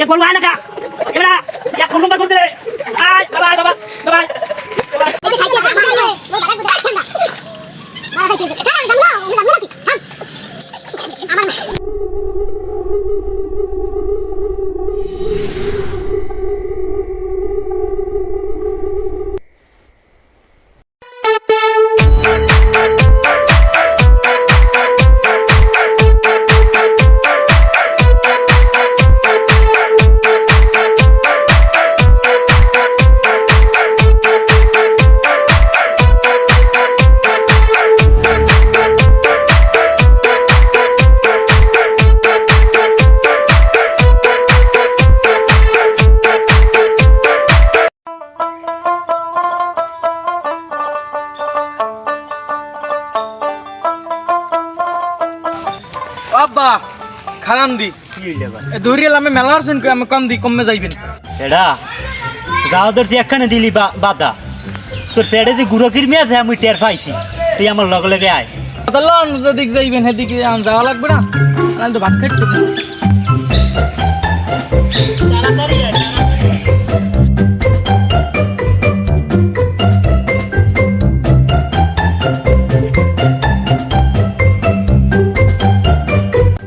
এক বলবো আয় না কা এবারে এক ফোন নাম্বার বলতে আয় বাবা বাবা বাবা আব্বা খারান দি ধরিয়াল আমি মেলা আসেন আমি কম দি কমে যাইবেন এডা গাও ধরছি একখানে দিলি বাদা তোর পেটে যে গুঁড়ো কিরমি আছে আমি টের পাইছি তুই আমার লগে লগে আয় যেদিক যাইবেন সেদিকে যাওয়া লাগবে না আমি তো ভাত খাইতে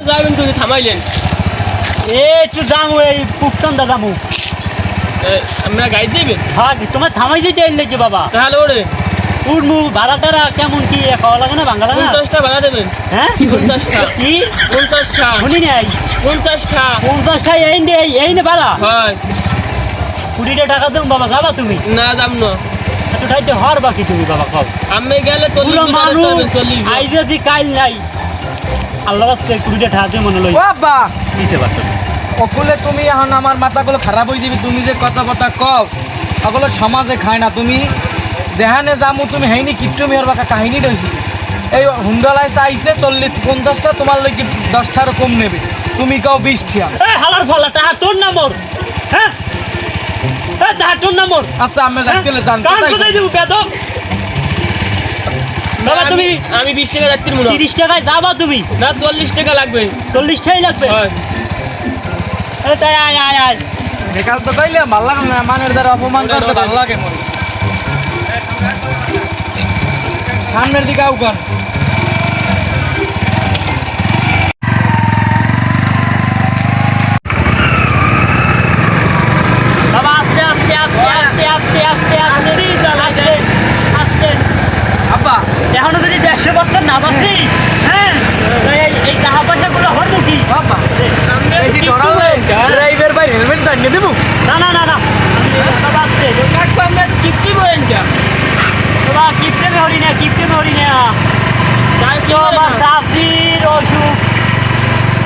যাবেন তুমি থামাইলেন একটু যাবো এই পুকতন দা যাবো আমরা গাড়ি যাইবেন হ্যাঁ তোমার থামাই দিতে এলে কি বাবা তাহলে ওরে উড়মু ভাড়াটারা কেমন কি খাওয়া লাগে না বাংলা লাগে 50টা ভাড়া দেবেন হ্যাঁ 50টা কি 50টা শুনি নাই 50টা 50টা এই নে ভাড়া হয় 20 টাকা দেব বাবা যাবা তুমি না যাব না এত টাইতে হর বাকি তুমি বাবা খাও আমি গেলে 40 মানুষ চল্লিশ আই যদি কাল নাই আল্লাহ রাস্তায় 20 টাকা দিয়ে মনে লই বাবা নিতে পারছো অকুলে তুমি এখন আমার মাথাগুলো খারাপ হয়ে যাবে তুমি যে কথা কও ওগুলো সমাজে খায় না তুমি যেখানে যামু তুমি হেইনি কিপটু মেয়র বাঁকা কাহিনী রয়েছি এই হুন্ডালায় চাইছে 40-50টা তোমার লাগি 10টারও কম নেবে তুমি কাও 20টা হালার ফলা টাকা তোর না মোর হ্যাঁ টাকা তোর না মোর আচ্ছা আমি রাখলে জান কান কোথায় দেবো বেদম বাবা তুমি আমি 20 টাকা রাখতে মনে 30 টাকায় যাবা তুমি না 40 টাকা লাগবে 40 টাকাই লাগবে আরে তাই আয় আয় আয় বেকার তো কইলে ভালো লাগে না মানের দ্বারা অপমান করতে ভালো লাগে মনে সামনের দিকে আউকান বাবা আস্তে আস্তে আস্তে আস্তে আস্তে আস্তে আস্তে আস্তে আব্বা এখনো যদি 150 বছর না বাঁচি হ্যাঁ এই টাকা পয়সাগুলো হতো কি বাবা বেশি ডরালে ড্রাইভার ভাই হেলমেট দাঁড়িয়ে দেবো না না না না বাবা আস্তে কাকু আমরা কিপটি বলেন কে বাবা কিপটে হরি না তাই কি আমার সাফির অসুখ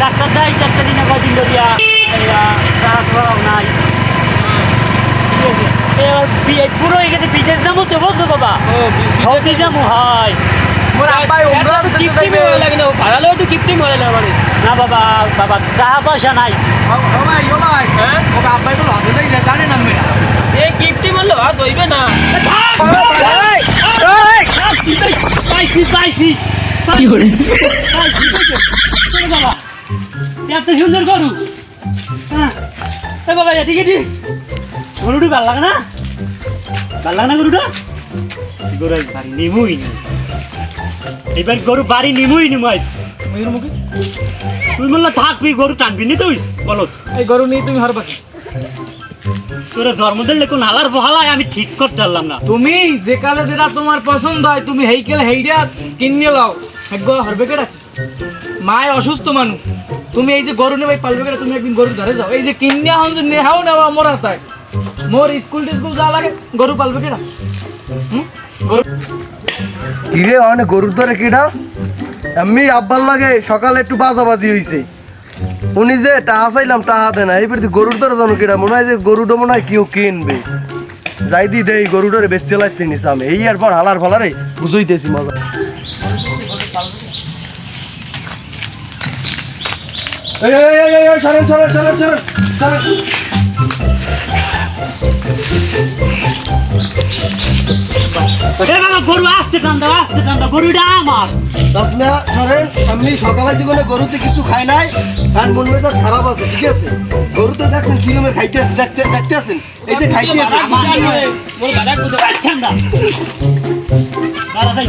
ডাক্তার দেয় চারটে দিনে কদিন ধরিয়া নাই পুরো এখানে বিদেশ যাবো তো বলছো বাবা সৌদি যাবো হয় মোর আব্বাই ওমরা কিপটি মরে লাগে না ভাড়ালেও তো কিপটি মরে না মানে না বাবা বাবা টাকা পয়সা নাই ও ভাই হ্যাঁ ও আব্বাই বলো হাতে দেই জানে না মেরা এই কিপটি মরলো আজ হইবে না পাইছি কি করে বাবা এত সুন্দর গরু হ্যাঁ বাবা এদিকে দি গরুটি ভাল লাগে না গরুটা গরু বাড়ি নিমুই নি এবার গরু বাড়ি নিমুই নিমাই ময়ূর মুখে তুই বললা থাকবি গরু টানবি নি তুই বলো এই গরু নিয়ে তুমি হারবা তোরা জন্ম দিলে কোন হালার বহালায় আমি ঠিক করতে পারলাম না তুমি যে কালে যেটা তোমার পছন্দ হয় তুমি হেইকেল হেইডা কিনে লাও একবার হারবে কেডা মায় অসুস্থ মানুষ তুমি এই যে গরু নেবে পালবে কেডা তুমি একদিন গরু ধরে যাও এই যে কিনে হন যে নেহাও নেওয়া মোরা তাই মোর স্কুল যা লাগে গরু পালবে কেডা কিরে অনেক গরুর ধরে কিটা আমি আব্বার লাগে সকালে একটু বাজাবাজি হয়েছে উনি যে টাহা চাইলাম টাহা দেয় না এইবার গরুর ধরে জানো কিটা মনে হয় যে গরুটা মনে হয় কেউ কিনবে যাই দি দেই গরুটারে বেশ চালাইতে নিছে আমি এই আর পর হালার ফালারে বুঝইতেছি মজা ছাড়েন ছাড়েন ছাড়েন ছাড়েন ছাড়েন এ বাবা গরু আসতে টান্দা গরুটা আমার তাসমিয়া ধরেন আমি সকালে জীবনে গরুতে কিছু খাই নাই আর মন মেজাজ খারাপ আছে ঠিক আছে গরুতে দেখছেন কিরমের খাইতে আছে দেখতে আছেন এই যে খাইতে আছে ঠান্ডা বাবা ভাই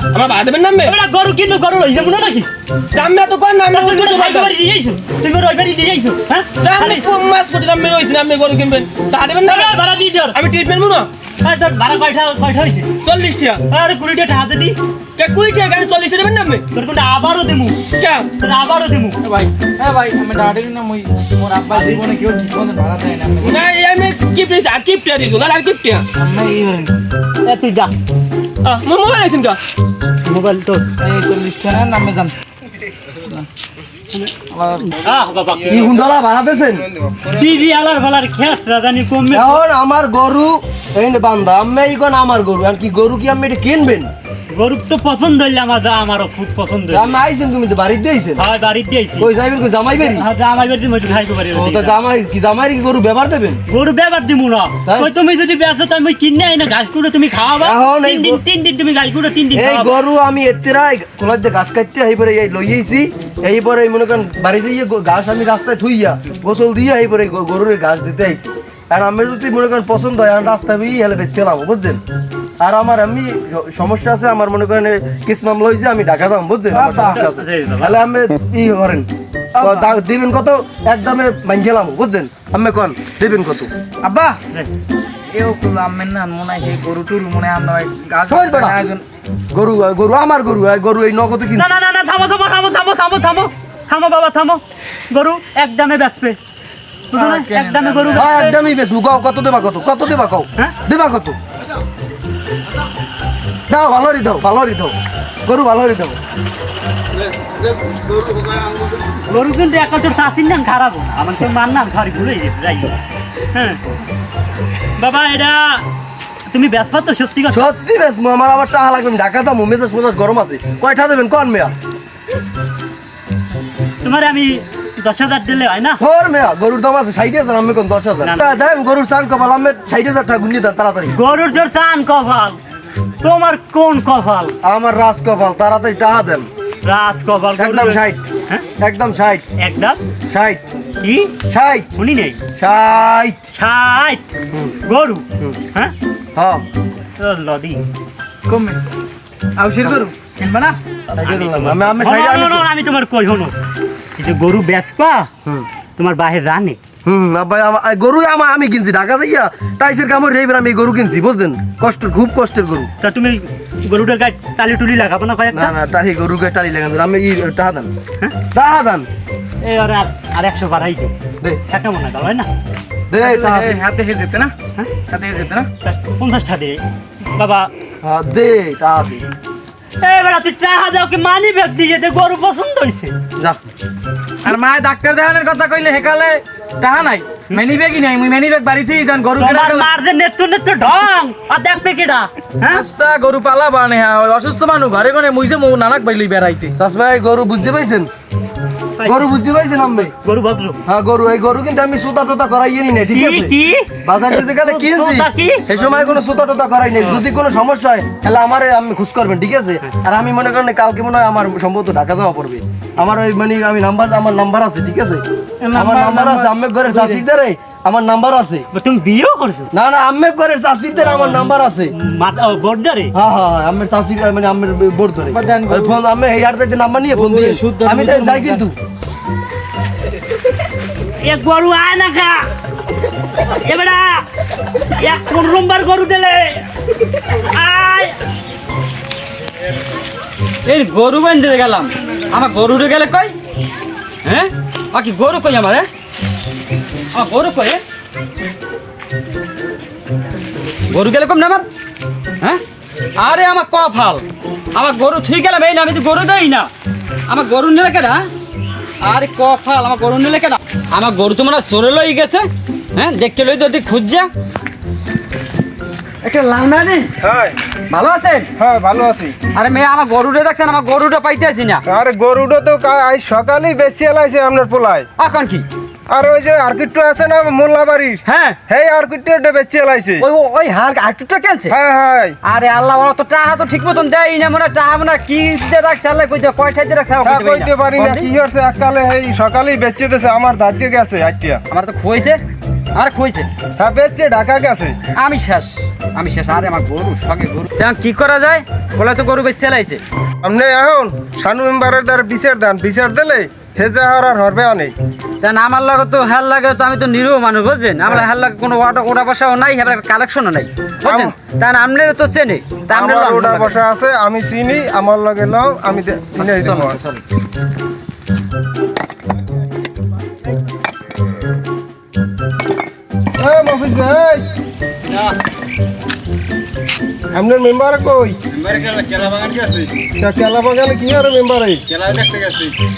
আমার বাড়ি দেবেন নামবে ওটা গরু কিনো গরু লই যাবো না নাকি দামে তো কোন নামে তুমি গরু খাইতে পারি দিয়ে যাইছো তুমি গরু ওই বাড়ি দিয়ে যাইছো হ্যাঁ দামে মাস কোটি নামে রইছে নামে গরু কিনবেন তা দেবেন না ভাড়া দিয়ে দিও আমি ট্রিটমেন্ট মুনো আর তোর ভাড়া কয়টা হইছে 40 টাকা আরে 20 টাকা হাতে দি কে 20 টাকা গাড়ি 40 দেবেন নামে তোর কোনটা আবারও দেমু কে তোর আবারও দেমু ভাই ভাই আমি ডাড়ি না মই মোর আব্বা জীবনে কেউ ঠিক মতো ভাড়া দেয় না না আমি গিফট দিছি আর গিফট দিছি না আর গিফট এ তুই যা মোর মোবাইল আছেন কা মোবাইল তো এই 40 টাকা নামে যান বাবা কি হুন্ডলা বাড়াতেছেন দিদি আলার ফালার খেস রাজানি কমে এখন আমার গরু এই নে বান্দা আমি এখন আমার গরু আর কি গরু কি আমি এটা কিনবেন গরু তো পছন্দ হইলে আমারও খুব পছন্দ আমি আইছেন তুমি তো বাড়িতে আইছেন হয় বাড়িতে আইছি কই যাইবেন কই জামাই বাড়ি হ্যাঁ আমার বাড়িতে মজুর খাইতে পারি ও তো জামাই কি গরু ব্যবহার দেবেন গরু ব্যবহার দিমু না তাই? কই তুমি যদি বেচো তো আমি কিনে আই না ঘাস কুড়ো তুমি খাওয়াবা এখন এই 3 দিন তুমি ঘাস কুড়ো 3 দিন এই খাওয়াবা গরু আমি এতেরাই কোলার দিয়ে ঘাস কাটতে এইবারে এই লইয়েছি এইবারে মনে করেন বাড়িতে গিয়ে ঘাস আমি রাস্তায় থুইয়া গোসল দিয়ে এইবারে গরুর ঘাস দিতে আইছি আর আমি যদি মনে করেন পছন্দ হয় আমি রাস্তায় বই হেলে বেচছিলাম বুঝছেন আর আমার আমি সমস্যা আছে আমার মনে করেন কেস মামলা হয়েছে আমি ঢাকা দাম বুঝছেন আমার সমস্যা আছে তাহলে আমি ই করেন দিবেন কত একদমে মাইগেলাম বুঝছেন আমি কন দিবেন কত আব্বা এও কুল আমেন না মনে হয় এই গরু টুরু মনে হয় আমরা গাছ সবাই বেড়া। গরু গরু আমার গরু গরু এই নগদে কিনছি না না না থামো বাবা থামো গরু একদমে বেচবে বুঝো না কেন একদমে গরু হ্যাঁ বেচবে। একদমই বেশ কত দেবা কত দেবা কও হ্যাঁ? দেবা কত দাও ভালোরই দাও গরু ভালোরই দাও গরু কিন্তু একটা তোর চাষির নাম খারাপ আমার তো মার নাম সরি ভুলে গেছে যাই হোক। হ্যাঁ বাবা এটা তুমি বেচবা তো সত্যি কথা সত্যি বেশ আমার আবার টাকা লাগবে আমি ঢাকা যাবো মেজাজ গরম আছে কয়টা দেবেন কন মেয়া তোমার আমি 10,000 দিলে হয় না হর মেয়া গরুর দাম আছে 60,000 আমি কোন 10,000 না, না। দেন গরুর সান কপাল আমি 60,000 টাকা গুনি দেন তাড়াতাড়ি গরুর জোর চান কপাল তোমার কোন কপাল আমার রাজ কপাল তাড়াতাড়ি টাকা দেন রাজ কপাল একদম 60 হ্যাঁ একদম 60 একদম 60 কি 60 শুনি নেই 60 60 গরু হ্যাঁ হ্যাঁ লদি কমে আউশের গরু কিনবা না আমি 60 আমি তোমার কই হনো এই যে গরু বেচপা তোমার বাহির রানে ভাই গরু আমি কিনছি ঢাকা যাইয়া টাইসের কামড় রেইবার আমি এই গরু কিনছি বুঝলেন খুব কষ্টের গরু তা তুমি গরুটার গায়ে টালি টুলি লাগাবো না কয়েকটা না না টাহি গরু গায়ে টালি লাগান আমি টাহা দেন হ্যাঁ? টাহা দেন এই আর 100 বাড়াই দে দে একটা মনে হয় হয় না দে টাহা দে। হাতে হে যেতে না হ্যাঁ? হাতে হে যেতে না 50টা দে বাবা হ্যাঁ, দে টাহা দে এই বেটা তুই টাকা দাও কি মানি ব্যাগ দিয়ে দে গরু পছন্দ হইছে যা আর মায়ে ডাক্তার দেখানোর কথা কইলে হেকালে টাকা নাই মেনি ব্যাগই নাই মুই মেনি ব্যাগ বাড়িতেই যান গরু তোমার মার যে নেত্র ঢং আর দেখবে কেডা হ্যাঁ আচ্ছা গরু পালা বানে অসুস্থ মানুষ ঘরে ঘরে মুইছে মু নানাক বাইলি বেড়াইতে চাষবাই গরু বুঝতে পাইছেন গরু বুঝতে পাইছেন আমি গরু ভদ্র হ্যাঁ গরু এই গরু কিন্তু আমি সুতা টুতা করাইয়ে নি না ঠিক কি আছে কি বাজারে যে গেলে কিনছি সুতা কি? সেই সময় কোনো সুতা টুতা করাই নাই যদি কোনো সমস্যা হয় তাহলে আমারে আমি খুশ করবেন ঠিক আছে আর আমি মনে করেন কালকে মনে হয় আমার সম্ভবত ঢাকা যাওয়া পড়বে আমার ওই মানে আমি আমার নাম্বার আছে ঠিক আছে আমার নাম্বার আছে আমি ঘরের চাষিদের আমার নাম্বার আছে তুমি বিয়েও করছো না না আমি ঘরের চাষিদের আমার নাম্বার আছে বর্দারে হ্যাঁ হ্যাঁ আমার চাষি মানে আমার বোর্ড ধরে দেন গরু। ওই ফোন আমি এই হার থেকে নাম্বার নিয়ে ফোন দিয়ে শুদ্ধ আমি তাই যাই কিন্তু এক গরু আয় না খা এবারে এক 15 নম্বর গরু দিলে আয় এই গরু বান্ধে গেলাম আমার গরুরে গেলে কই হ্যাঁ বাকি গরু কই আমার আমার গরু কই গরু গেলে কম না আমার হ্যাঁ আরে আমার কফাল আমার গরু থুই গেলাম এই না আমি তো গরু দেই না আমার গরু নিলে কেডা আরে কফাল আমার গরু নিলে কেডা আমার গরু তো মনে হয় চোরে লই গেছে হ্যাঁ দেখতে লই যদি খুঁজছে একটা লাল মানে হ্যাঁ ভালো আছেন হ্যাঁ ভালো আছি আরে মেয়ে আমার গরুটা দেখছেন আমার গরুটা পাইতে আছি না আরে গরুটা তো আজ সকালেই বেশি এলাইছে আপনার পোলায় এখন কি আর ওই যে আর্কিটটা আছে না মোল্লাবাড়ি, হ্যাঁ সেই আর্কিটটা বেচে লাইছে। ওই ওই হাল আর্কিটটা কেনছে? হ্যাঁ হ্যাঁ। আরে আল্লাহ, ওরা তো টাকা তো ঠিক মতন দেয় না, মনে হয় টাকা মনে হয় কি দিয়ে রাখছে আল্লাহ কই দিয়ে, কয়টা দিয়ে রাখছে হ্যাঁ কইতে পারি না কি হচ্ছে, এককালে এই সকালেই বেচে দিয়েছে, আমার দাঁড়িয়ে গেছে আইটিয়া। আমার তো খুঁজছে, আমার খুঁজছে, হ্যাঁ বেচে ঢাকা গেছে। আমি শেষ, আমি শেষ। আরে আমার গরু সঙ্গে গরু, এখন কি করা যায়? বলে তো গরু বেশ চালাইছে। আপনি এখন শানু মেম্বারের দ্বারা বিচার দেন, বিচার দিলে হেজে হওয়ার আর হরবে অনেক। কারণ আমার লাগে তো হেল লাগে, তো আমি তো নিরীহ মানুষ বুঝছেন, আমার হেল লাগে কোনো ওটা বসাও নাই, এবার কালেকশনও নাই বুঝছেন। তাই আপনার তো চেনে, তা আপনার আমার ওটা বসা আছে, আমি চিনি, আমার লগে লও, আমি চিনে দিব। হ্যাঁ মফিজ ভাই, আপনার মেম্বার কই? কেলা বাগানে কি আর মেম্বার?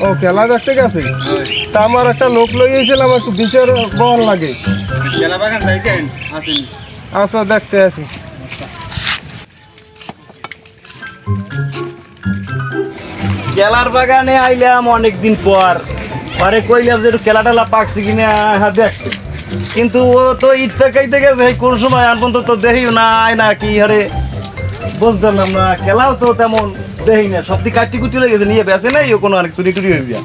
ও খেলা দেখতে গেছে। তা আমার একটা লোক লই গেছিলাম, একটু বিচার বল লাগে। আচ্ছা দেখতে আছি। কেলার বাগানে আইলাম অনেকদিন পর, পরে কইলাম যে একটু কেলা টেলা পাকছে কিনা দেখতে, কিন্তু ও তো ইট পেকাইতে গেছে, কোন সময় আন পর্যন্ত তো দেখিও না, আয় না কি হারে বুঝতাম না। কেলাও তো তেমন দেখি না, সব দিকে কাটি কুটি লেগেছে, নিয়ে বেছে নাই ও কোনো অনেক চুরি টুরি হয়ে গিয়া।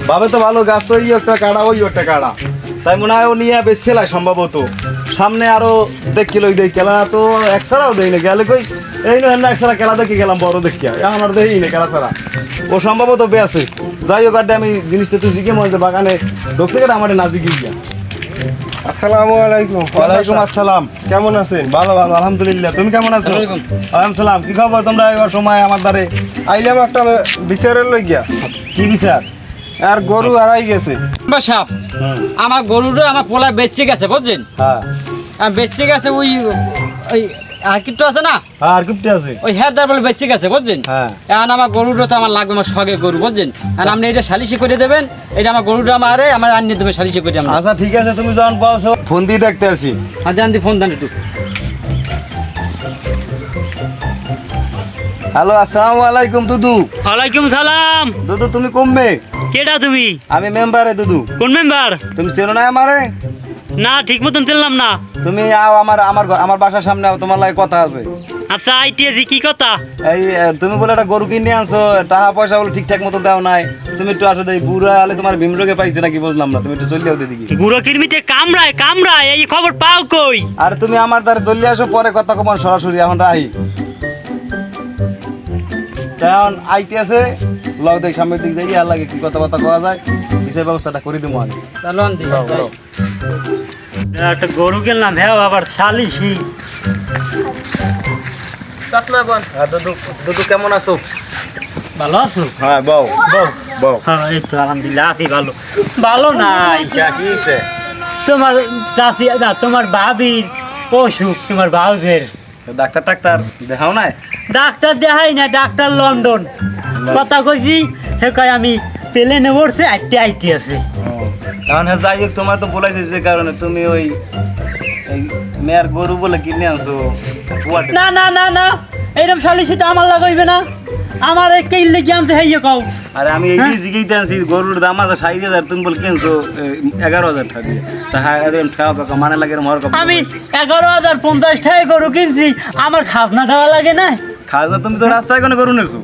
ভাবে তো ভালো গাছ, তো এই একটা কাড়া ওই একটা কাড়া, তাই মনে হয় ও নিয়ে বেশ ছেলাই সম্ভবত। সামনে আরো দেখিল ওই দেখ কেলা তো একসারাও দেই না, গেলে কই এই না একসারা খেলা দেখে গেলাম বড় দেখিয়া, এখন আর দেখি না খেলা ছাড়া। ও সম্ভবত বেছে। যাই হোক, আমি জিনিসটা তুই জিজ্ঞে মনে হচ্ছে বাগানে ঢুকছে কেটে আমার না জিজ্ঞে গিয়া। আসসালামু আলাইকুম। ওয়ালাইকুম আসসালাম। কেমন আছেন? ভালো ভালো আলহামদুলিল্লাহ, তুমি কেমন আছো? ওয়ালাইকুম সালাম। কি খবর তোমরা এবার সময় আমার দ্বারে? আইলাম একটা বিচারের লই গিয়া। কি বিচার? আর গরু হারাই গেছে। সাপ আমার গরুটা আমার পোলা বেচে গেছে বুঝছেন, হ্যাঁ বেচে গেছে। ওই ওই আর্কিটটা আছে না, হ্যাঁ আর কিপটে আছে। ওই হেদার বলে বেঁচে গেছে বুঝছেন। হ্যাঁ। এখন আমার গরুটা তো আমার লাগবে, আমার শখের গরু বুঝছেন। আর আপনি এটা সালিশি করে দেবেন, এটা আমার গরুটা আমার আনিয়ে দেবেন সালিশি করে। আমরা আচ্ছা ঠিক আছে, তুমি যখন বলছো ফোন দিয়ে দেখতে আসি। আর জান দি ফোন দেন একটু। হ্যালো, আসসালামু আলাইকুম দুদু। ওয়ালাইকুম সালাম। দুদু তুমি কমবে? কেডা তুমি? আমি মেম্বারে দুদু। কোন মেম্বার? তুমি চেনো না আমারে? না ঠিক মতন চিনলাম না। তুমি আও আমার বাসার সামনে আও, তোমার লাগে কথা আছে। আচ্ছা আইটিএজি কি কথা? এই তুমি বলে একটা গরু কিনে আনছো, টাকা পয়সা বলে ঠিকঠাক মতো দাও নাই, তুমি একটু আসো দেই। বুড়া আলে তোমার ভীমরোগে পাইছে নাকি বুঝলাম না, তুমি একটু চলে যাও দিদি। গুড়ো কিরমিতে কামড়ায় এই খবর পাও কই? আর তুমি আমার দ্বারা চলে আসো, পরে কথা কমান সরাসরি, এখন রাহি। এখন আইতে আছে লগ দেখ, সামনের দিক যাই আর লাগে কি কথাবার্তা করা যায়, বিচার ব্যবস্থাটা করে দেবো আমি। তাহলে আন দি। একটা গরু কিনলাম, হ্যাঁ আবার সালিশি। দুদু দুদু কেমন আছো? ভালো আছো? হ্যাঁ বউ বউ বউ। হ্যাঁ এই তো আলহামদুলিল্লাহ আছি ভালো। ভালো নাই কি তোমার চাষি না, তোমার ভাবির অসুখ, তোমার ভাউজের। ডাক্তার টাক্তার দেখাও নাই? ডাক্তার দেখাই না, ডাক্তার লন্ডন। কথা কইছি সে কয় আমি প্লেনে উঠছে, আইটি আছে। এখন হ্যাঁ যাই হোক, তোমার তো বলাইছে যে কারণে তুমি ওই মেয়ের গরু বলে কিনে আনছো। না না না না, এইরকম সালিশি তো আমার লাগাইবে না, আমার এই কেইলে কি আনছে হেইয়ে কও। আরে আমি এই জিগেইতে আনছি, গরুর দাম আছে 60,000, তুমি বলে কিনছো 11,000 টাকা দিয়ে। তাহা এরকম ঠেও কাকা মানে লাগে মর কাকা। আমি 11,050 টাকায় গরু কিনছি, আমার খাজনা দেওয়া লাগে না? খাজনা তুমি তো রাস্তায় কোনো গরু নেছো,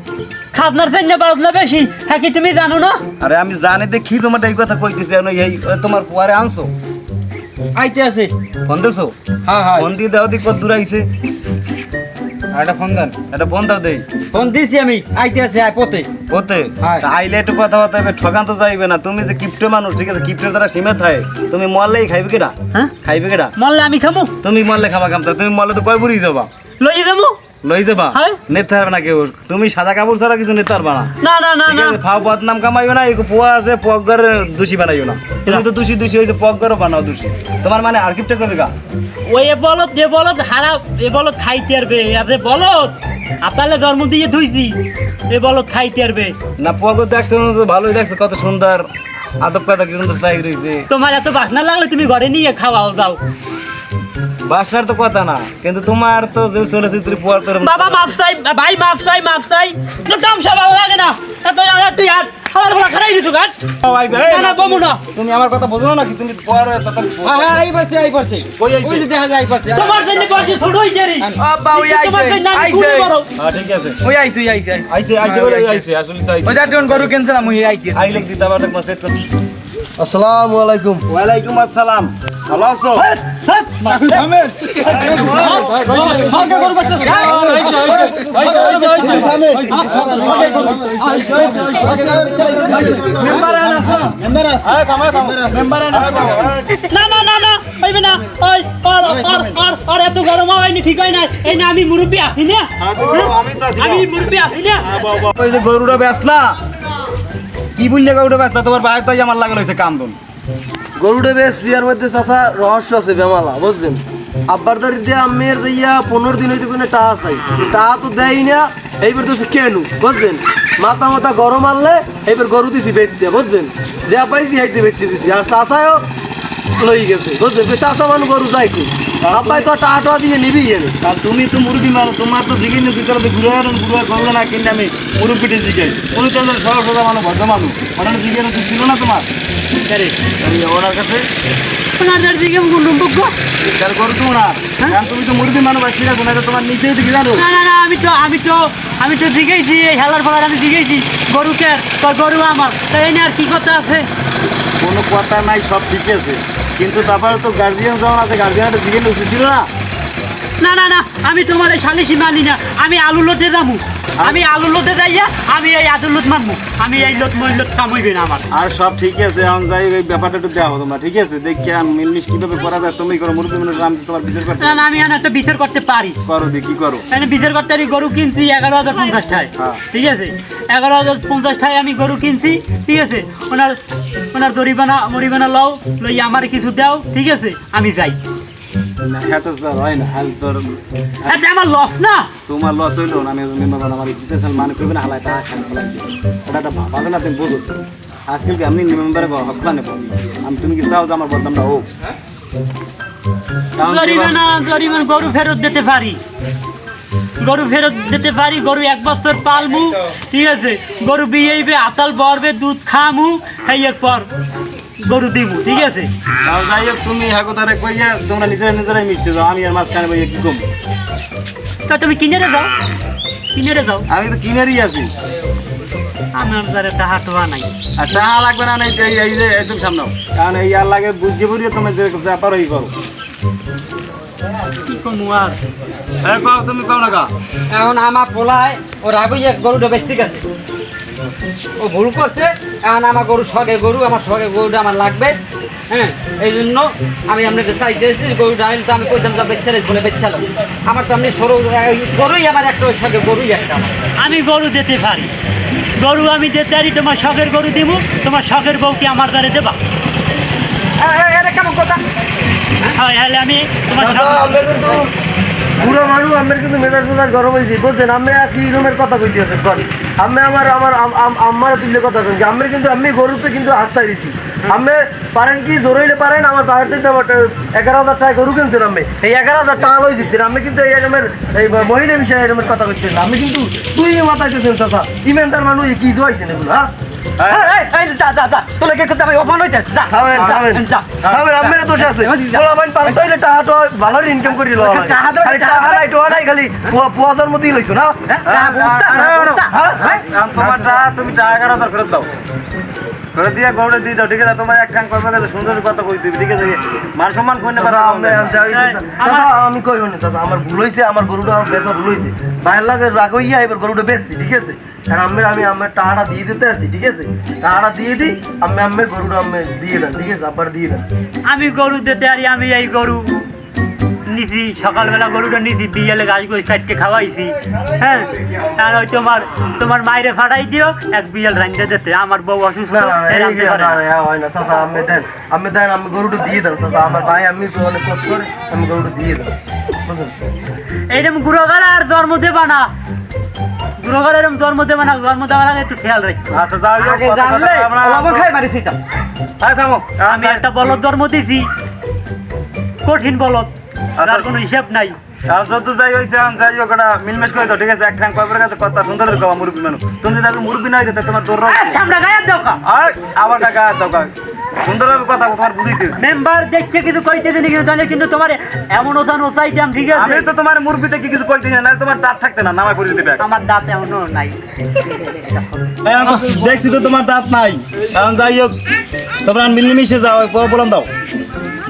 খাজনার চেয়ে বাজনা বেশি, হ্যাঁ কি তুমি জানো না? আরে আমি জানি দেখি তোমার এই কথা কইতেছি। এই তোমার পুয়ারে আনছো আইতে আছে। ফোন দিছো? হ্যাঁ হ্যাঁ, ফোন দিয়ে দাও, দি কত দূর আইছে। একটা ফোন দেন। এটা ফোন দাও দেই। ফোন দিছি আমি, আইতে আছে পথে। ওতে হ্যাঁ। আইলে একটু কথাবার্তা হবে, ঠকান তো যাইবে না। তুমি যে কিপ্টো মানুষ, ঠিক আছে, কিপ্টোর দ্বারা সীমা থাকে। তুমি মরলেই খাইবে কেডা? হ্যাঁ খাইবে কেডা? মরলে আমি খামু? তুমি মরলে খাবা কামতা, তুমি মরলে তো কয় বুড়ি যাবা? লই যাবো? লই যাবা? হ্যাঁ। নেতে পারবে না কেউ, তুমি সাদা কাপড় ছাড়া কিছু নেতে পারবা না। না না না ঠিক না, আছে, ফাও বদনাম কামাইও না, এই পোয়া আছে পগর দোষী বানাইও না। তুমি তো দোষী হয়েছে, পগরও বানাও দোষী। তোমার মানে আর কিপটা করবে গা? ওই বলত যে বলত হারা, এ বলত খাইতে পারবে, আর যে বলত আতালে জন্ম দিয়ে ধুইছি, এ বলত খাইতে পারবে না। পগর দেখতে ভালোই দেখছো, কত সুন্দর আদব কথা, কি সুন্দর চাই রয়েছে। তোমার এত বাসনা লাগলে তুমি ঘরে নিয়ে খাওয়াও যাও। বাসনার তো কথা না, কিন্তু তোমার তো যে চলেচিত্র পোয়ার তোর বাবা মাফ চাই, ভাই মাফ চাই, মাফ চাই। তো তামসা ভালো লাগে না, এত তুই আর হালার বলা খারাই দিছো গাট ও ভাই ভাই না না বমু না তুমি আমার কথা বুঝো না কি তুমি পরে হ্যাঁ এই পারছে কই আইছে? ওই যে দেখা যায় এই পারছে তোমার জন্য বাকি ছোট হই যারি আব্বা ওই তোমার জন্য আমি আইছে গুলি মারো হ্যাঁ ঠিক আছে ওই আইছে আইছে বলে আইছে আসলে তো ওই যা জন গরু কেনছে না মুই আইতে আইলে দিতে পারলে মাসে তো আসসালামু আলাইকুম। ওয়ালাইকুম আসসালাম ভালো আছো সরকার গরু বাচ্চা না না না না হইবে না ওই আর এত গরম হয়নি ঠিক হয় না এই না আমি মুরব্বি আছি না আমি মুরব্বি আছি না ওই যে গরুটা বেচলা কি বললে গরুটা বেচলা তোমার ভাই তো আমার লাগা লইছে কান্দন গরুটা বেশ ইয়ার মধ্যে চাচা রহস্য আছে বেমালা বুঝছেন। আব্বার দাঁড়ি দিয়ে আমের যাইয়া 15 দিন হইতে কোনো টাকা চাই, টাকা তো দেয় না। এইবার তো কেন বুঝছেন, মাথা মাথা গরম আনলে এইবার গরু দিছি বেচছে বুঝছেন, যা পাইছি হাইতে বেচে দিছি। আর চাচাও লই গেছে বুঝছেন, চাচা মানুষ গরু যাই কই আব্বাই তো টাকা টাকা দিয়ে নিবি জানে। আর তুমি তো মুরগি মারো, তোমার তো জিগে নিয়েছি তাহলে তো ঘুরে করলো না কিনে আমি মুরব্বিটে জিগে উনি তো সরল সোজা মানুষ ভদ্র মানুষ ওটা জিগে নিয়েছি ছিল না তোমার ওনার কাছে ওনার দিকে গুন্ডুম্বক তার গরু তো না কারণ তুমি তো মুরগি মানুষ বাঁচি না তোমার নিচেই দিকে জানো না না না আমি তো জিগেইছি এই হেলার ফলার আমি জিগেইছি গরুকে তোর গরু আমার তাই এই নিয়ে আর কি কথা আছে? কোনো কথা নাই, সব ঠিক আছে, কিন্তু তারপরে তো গার্জিয়ান যখন আছে গার্জিয়ানটা জিগে নিয়েছি ছিল না। না না না আমি তোমার এই সালিশি মানি না, আমি আলু লোটে যাবো, আমি আলু লোটে যাইয়া আমি এই আলু লোট মারবো, আমি এই লোট মই লোট কামইবে না আমার। আর সব ঠিক আছে, এখন যাই ওই ব্যাপারটা একটু দেওয়া তোমরা ঠিক আছে, দেখি মিলমিশ কিভাবে করা যায় তুমি করো মুরগি মানুষ আমি তোমার বিচার করতে না না আমি একটা বিচার করতে পারি, করো দেখি করো। এখানে বিচার করতে পারি। গরু কিনছি 11,050 টাকায়, হ্যাঁ। ঠিক আছে 11,050 টাকায় আমি গরু কিনছি, ঠিক আছে। ওনার মরিবানা লও লই আমার কিছু দাও, ঠিক আছে আমি যাই। না এত স্যার হয় না, হাল তোর এটা আমার লস না, তোমার লস হইলো না, আমি মেম্বার আমার জিতেছেন মানে করবে না হালাই টাকা খান ফেলাই ওটা একটা ভাবা না তুমি বোঝো। আজকাল কি আমি মেম্বারে হকলা নেব আমি, তুমি কি চাও যে আমার বদনামটা হোক? জরিমানা গরু ফেরত দিতে পারি, গরু 1 বছর পালমু, ঠিক আছে। গরু বিয়েইবে, আতাল বরবে, দুধ খামু, এর পর গরু দিমু, ঠিক আছে। তাও যাই হোক তুমি হ্যাঁ কথাটা কইয়া তোমরা নিজেরাই মিশে যাও, আমি আর মাঝখানে বইয়া কি কম। তা তুমি কিনে যাও, আমি তো কিনারই আছি, আমার দ্বারা টাকা টোয়া নাই। আর টাকা লাগবে না, এই যে একদম সামনেও, কারণ এই আর লাগে বুঝতে বুঝিয়ে তুমি যে পারোই করো। কি করবো আর? হ্যাঁ কও, তুমি কও না কা এখন আমার পোলায় ও রাগুইয়া গরুটা বেচতে গেছে, ও ভুল করছে। এখন আমার গরু শখে গরু, আমার শখে গরুটা আমার লাগবে, হ্যাঁ এই জন্য আমি আপনাকে চাইতেছি গরুটা আনলে তো আমি কইতাম যা বেচালে বলে বেচালো, আমার তো আপনি সরু গরুই আমার একটা, ওই শখে গরুই একটা আমার। আমি গরু দিতে পারি, আমি দিতে পারি, তোমার শখের গরু দিমু, তোমার শখের বউ কি আমার দ্বারে দেবা? এটা কেমন কথা? হয় হলে আমি তোমার পুরো মানুষ আমের কিন্তু মেজাজ গরম হয়েছে বুঝছেন। আমি কি রুমের কথা কইতে আছে আমি আমার তুললে কথা কই আমি কিন্তু আমি গরুতে কিন্তু আস্থায় দিচ্ছি। আমি পারেন কি জোরাইলে পারেন আমার বাইরে থেকে 11,000 টাকা গরু কিনছেন, আমি এই 11,000 টাকা লই দিচ্ছেন। আমি কিন্তু এই রুমের এই মহিলা বিষয়ে এরমের কথা কইতে আমি কিন্তু তুই মাথাইতেছেন চাচা, ইমানদার মানুষ কি জোয়াইছেন এগুলো? হ্যাঁ তোলে কে আমি অপমান হইতেছে, যা আমার দোষ আছে, পালতে হইলে টাকা তো ভালো ইনকাম করি খালি পোয়াদের মতোই লইছো না। তোমারটা তুমি টাকা 11,000 ফেরত দাও, ফেরত দিয়ে গৌড়ে দিয়ে দাও, ঠিক আছে। তোমার এক কাম করবে গেলে সুন্দর কথা কই দিবি, ঠিক আছে। মান সম্মান কই না আমি কই না দাদা, আমার ভুল হয়েছে, আমার গরুটা আমার বেচা ভুল হয়েছে, বাইরের লাগে রাগ হইয়া এবার গরুটা বেচছি, ঠিক আছে। কারণ আমি আমার টাকাটা দিয়ে দিতে আসি, ঠিক আছে। টাকাটা দিয়ে দিই, আমি গরুটা দিয়ে দেন, ঠিক আছে। আবার দিয়ে দেন। আমি গরু দিতে পারি, আমি এই গরু নিছি, সকালবেলা গরুটা নিছি, বিয়েলে গাছ করে 4টে খাওয়াইছি, হ্যাঁ। আর ওই তোমার মায়েরে ফাটাই দিও, এক বিয়েল রান্ধতে দিতে, আমার বউ অসুস্থ, হয় না চাচা, আমি দেন, আমি গরুটা দিয়ে দেন চাচা, আমার ভাই আমি অনেক কষ্ট করে আমি গরুটা দিয়ে দেন, বুঝলেন। এইরকম গুড়োগাড়া আর জন্ম দেবা না, গুড়োগাড়া এরকম জন্ম দেবা না, জন্ম দেওয়ার আগে একটু খেয়াল রাখি। আচ্ছা যাও, খাই মারি সেটা। আমি একটা বলদ জন্ম দিছি, কঠিন বলদ, তার কোনো হিসাব নাই। আর যত যাই হইছে আন যাই হোক এটা মিলমেশ করে দাও ঠিক আছে এক ঠ্যাং কয়বার কাছে কথা সুন্দর করে কওয়া মুরব্বি মানুষ তুমি যদি আগে মুরব্বি না হইতে তোমার দৌড় আমরা গায়ে দাও কা আর আবার টাকা দাও সুন্দরভাবে কথা তোমার বুঝিতে মেম্বার দেখতে কিছু কইতে দিনি কিন্তু জানে কিন্তু তোমার এমন ওজন ওসাইতাম ঠিক আছে আমি তো তোমার মুরব্বিতে কি কিছু কইতে না তোমার দাঁত থাকতে না নামায় পড়ে দিতে আমার দাঁত এমনও নাই দেখছি তো তোমার দাঁত নাই কারণ যাই হোক তোমরা মিলেমিশে যাও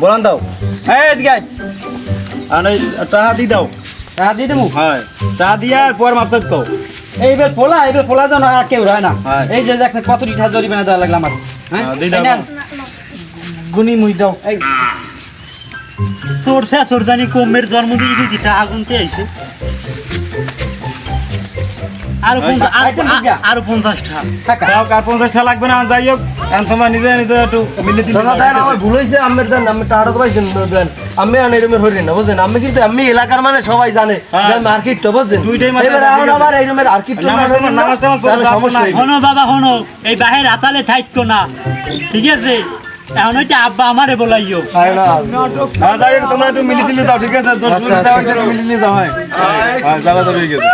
বলান দাও এই এদিকে আয়। আর ওই টাকা দি দাও টাকা দিয়ে দেবো হ্যাঁ টাকা দিয়া পর মাপসাদ কও এইবার পোলা যেন আর কেউ হয় না হ্যাঁ। এই যে দেখেন কত টাকা জরিমানা দেওয়া লাগলো আমার হ্যাঁ হ্যাঁ, দিয়ে দাও। এই নেন। গুনি মুই দাও এই চোর শেষর জানি কমের জন্মদিন দিটা আগুনতে আইছে আরো 50টা টাকা দাও কার 50 টাকা লাগবে না যাই হোক এখন সময় নিজে নিজে একটু মিলে দিলে দাদা দেন আমার ভুল হয়েছে আমের দেন আমি টাকাটা তো পাইছেন দেন আমি আনে এরমের হরি না বুঝলেন আমি কিন্তু আমি এলাকার মানে সবাই জানে হ্যাঁ। যে মার্কেট তো বুঝলেন দুইটাই মাথায় এবার এখন রাখি। আমার এই রুমের আর্কিট তো নামাজ টামাজ পড়তে তাহলে দাও সমস্যা না। হইবে। হনো বাবা হনো এই বাহের হাতালে থাইতো না ঠিক আছে এখন হইতে আব্বা আমারে বলাইও আরে না হ্যাঁ যাই হোক তোমরা একটু মিলে দিলে দাও ঠিক আছে 10 মিনিট দাও মিলে দিলে দাও হয় হ্যাঁ জ্বালা তো হয়ে গেছে